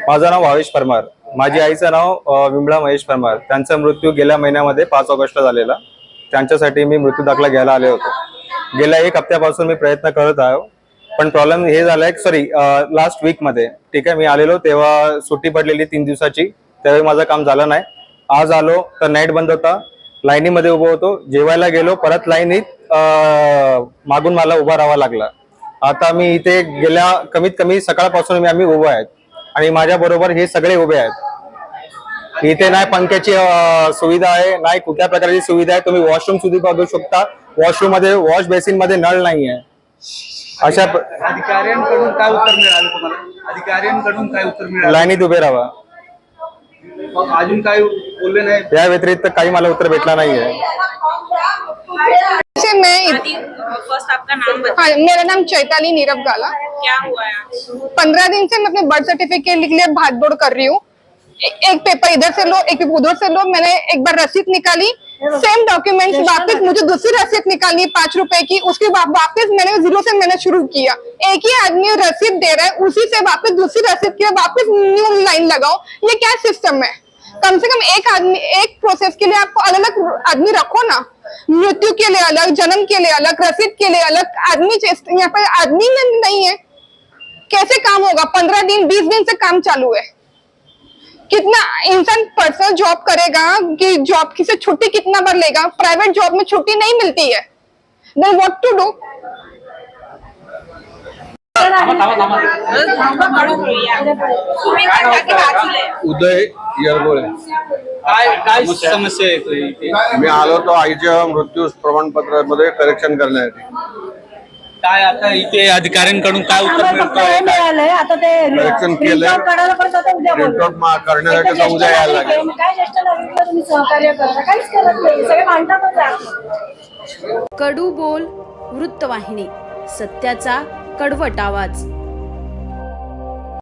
माझं नाव भावेश परमार. माझी आईचं नाव विमळा महेश परमार. त्यांचा मृत्यू गेल्या महिन्यामध्ये 5 ऑगस्टला झालेला. त्यांच्यासाठी मी मृत्यू दाखला घ्यायला आले होतो. गेल्या 1 हप्त्यापासून मी प्रयत्न करत आहे, पण प्रॉब्लेम हे झालाय, लास्ट वीक मध्ये ठीक आहे मी आलेलो तेव्हा सुट्टी पडलेली 3 दिवसाची, त्यावेळी माझं काम झालं नाही. आज आलो तर नाईट बंद होता, लाईनीमध्ये उभं होतो, जेवायला गेलो, परत लाईनीत मागून मला उभा राहावा लागला. आता मी इथे गेल्या कमीत कमी सकाळपासून आम्ही उभे आहेत आणि माझ्या बरोबर हे सगळे उभे आहेत. इथे नाही पंख्याची सुविधा आहे, नाही कुठल्या प्रकारची सुविधा आहे. तुम्ही वॉशरूम सुद्धा बघू शकता, वॉशरूम मध्ये वॉश बेसिन मध्ये नळ नाही आहे. अशा अधिकाऱ्यांकडून काय उत्तर मिळालं तुम्हाला? अधिकाऱ्यांकडून काय उत्तर मिळालं? लाईनीत उभे राहा. अजून काय बोलले नाही? या व्यतिरिक्त काही मला उत्तर भेटला नाहीये. फर्स्ट आपका नाम बताइए। हाँ, मेरा नाम चैताली नीरव गाला। क्या हुआ है आज? 15 दिन से मैं अपने बर्थ सर्टिफिकेट के लिए भाग दौड़ कर रही हूँ। एक पेपर इधर से लो, एक पेपर उधर से लो। मैंने एक बार रसीद निकाली, सेम डॉक्यूमेंट्स वापस मुझे दूसरी रसीद निकालनी 5 रुपए की, उसके वापस मैंने 0 से मैंने शुरू किया। एक ही आदमी रसीद दे रहा है, उसी से वापस दूसरी रसीद की वापस न्यू लाइन लगाओ। ये क्या सिस्टम है? कम से कम एक आदमी, एक प्रोसेस के लिए आपको अलग अलग आदमी रखो ना। मृत्यु के लिए अलग, जन्म के लिए अलग, रसीद के लिए अलग आदमी। यहाँ पर आदमी नहीं है, कैसे काम होगा? 15 दिन 20 दिन से काम चालू है। कितना इंसान पर्सनल जॉब करेगा कि जॉब की से छुट्टी कितना बार लेगा? प्राइवेट जॉब में छुट्टी नहीं मिलती है। Then what to do? Uday Yergole. काय समस्या आहे? मी आलो तो आईच्या मृत्यू प्रमाणपत्र मध्ये करेक्शन करण्यासाठी. काय आता इथे अधिकाऱ्यांकडून काय उत्तर मिळालंय? आता ते करेक्शन केलं, प्रिंट आउट करण्यासाठी आता उद्या यायला लागेल. काय ज्येष्ठ नागरिकांना तुम्ही सहकार्य करता? काहीच करत नाही, सगळे भांडतातच आहे. कडू बोल वृत्तवाहिनी, सत्याचा कडवट आवाज.